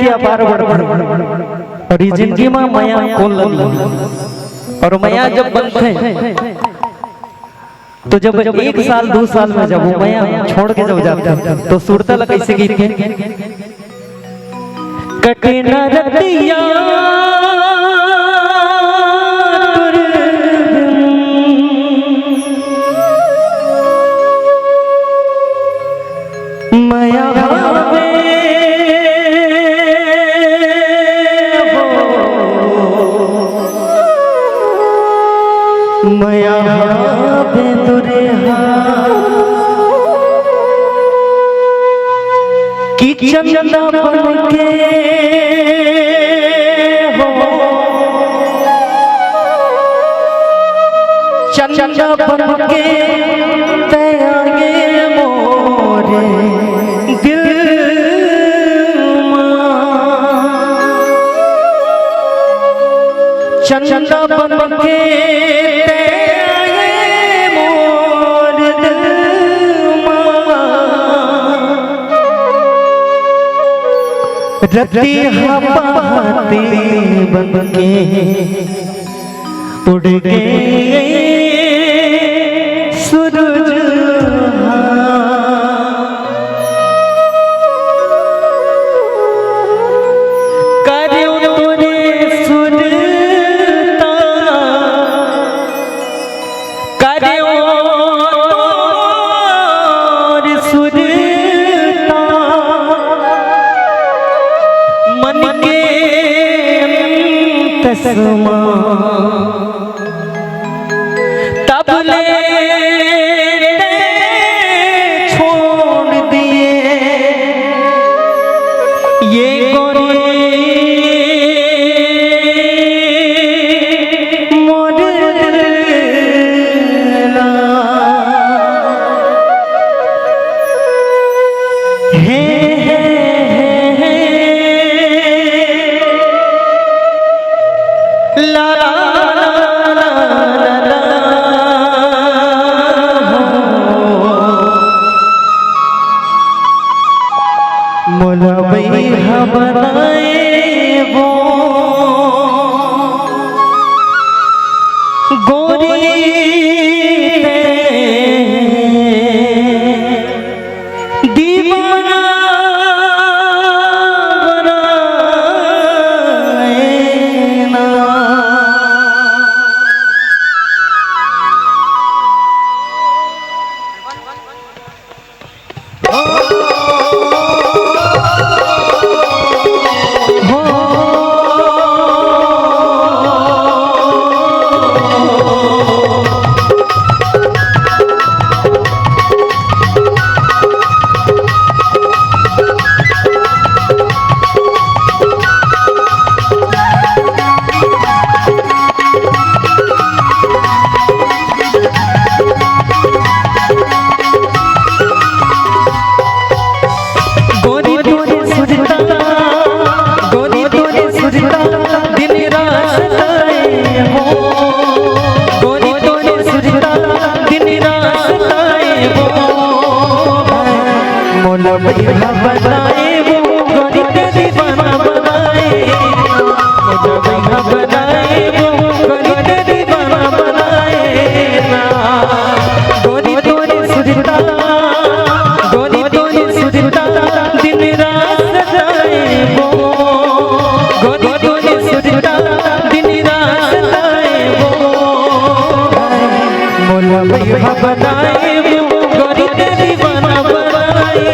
की अपार बड़ और ये जिंदगी में माया कौन और माया जब बनते तो जब 1 साल 2 साल में जब वो माया छोड़ के जब जाते तो सुरता लग कैसे गीत के कटे न रतिया माया भावे माया भावे तुरे कि चंदा बन के चंदा बन के तैयागे मोरे दिल चंदा बन के तैयागे मोरे दिल रति हवाते बन के उड़ गए सूरज करियो तोरे सुरता करियो तोरे सुरता मन के तस्मा छोड़ दिए ये गोरे मोर ला मोला बैहा बनाए वो गोरी दीवाना बनाए ना मोला बैहा बनाए वो गोरी तेरी दीवाना बनाए मोला बैहा बनाए वो गोरी तेरी दीवाना बनाए ना गोरी तोरी सुरता दिन रात सजाए वो गोरी तोरी सुरता दिन रात सजाए वो मोला बैहा बनाए वो गोरी तेरी दीवाना बनाए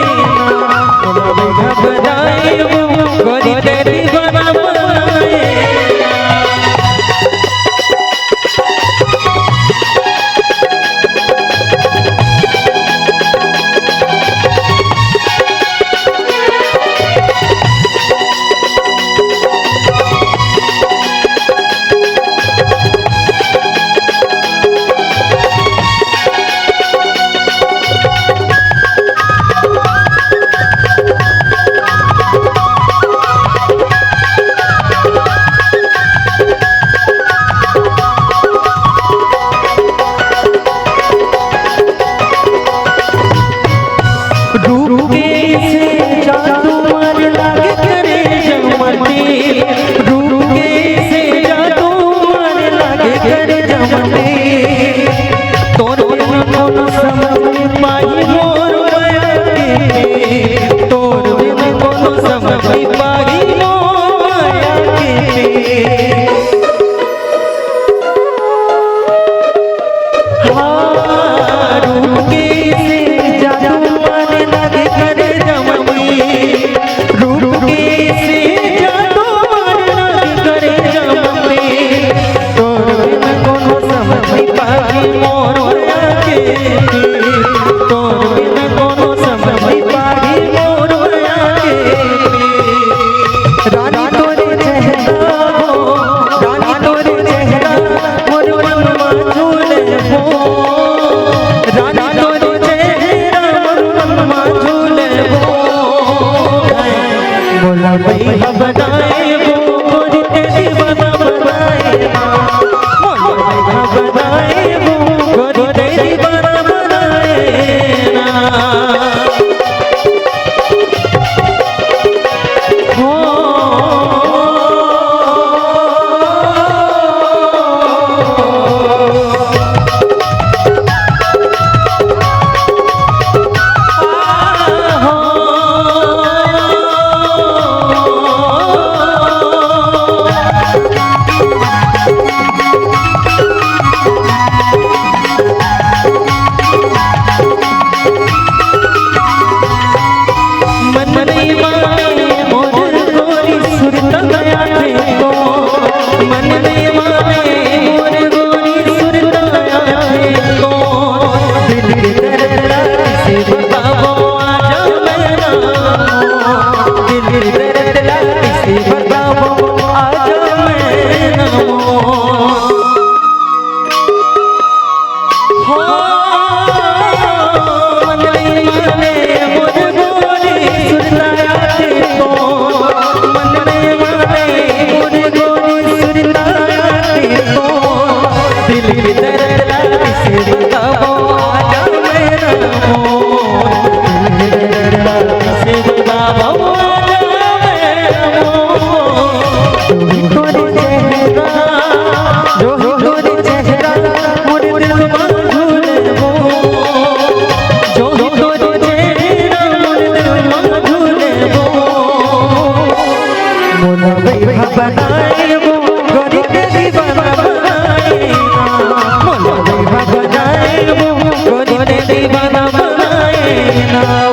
बनाए वो गोरी तेरी दीवाना बनाए वैभव बनाए वो गोरी के दीवाना बनाए ना, मोर वैभव बनाए वो गोरी के दीवाना बनाए ना। बनाए वो गोरी के दीवाना बनाए ना, मोर वैभव बनाए वो गोरी के दीवाना बनाए ना।